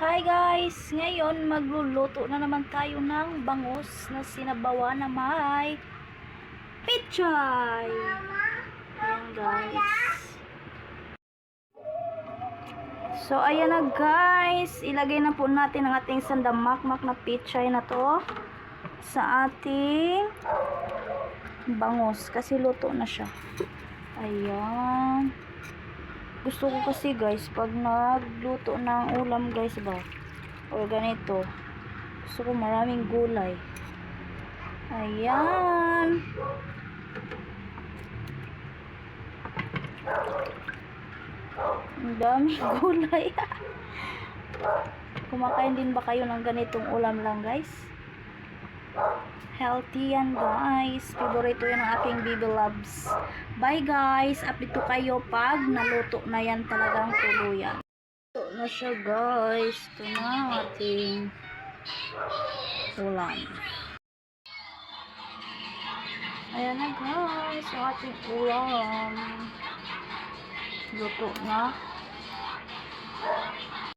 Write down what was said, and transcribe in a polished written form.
Hi guys! Ngayon magluluto na naman tayo ng bangus na sinabawan na may pichay. Ayan guys. So ayan na guys. Ilagay na po natin ang ating sandamakmak na pichay na to sa ating bangus. Kasi luto na siya. Ayan. Gusto ko kasi guys pag nagluto ng ulam guys ba o ganito, gusto ko maraming gulay. Ayan, ang daming gulay. Kumakain din ba kayo ng ganitong ulam lang guys? Healthy yan guys. Favorito yan ng aking baby loves. Bye guys. Update ko kayo pag naluto na yan talagang tuluyan. Luto na siya guys. Ito na ating ulam. Ayan na guys. Ang ating ulam. Luto na.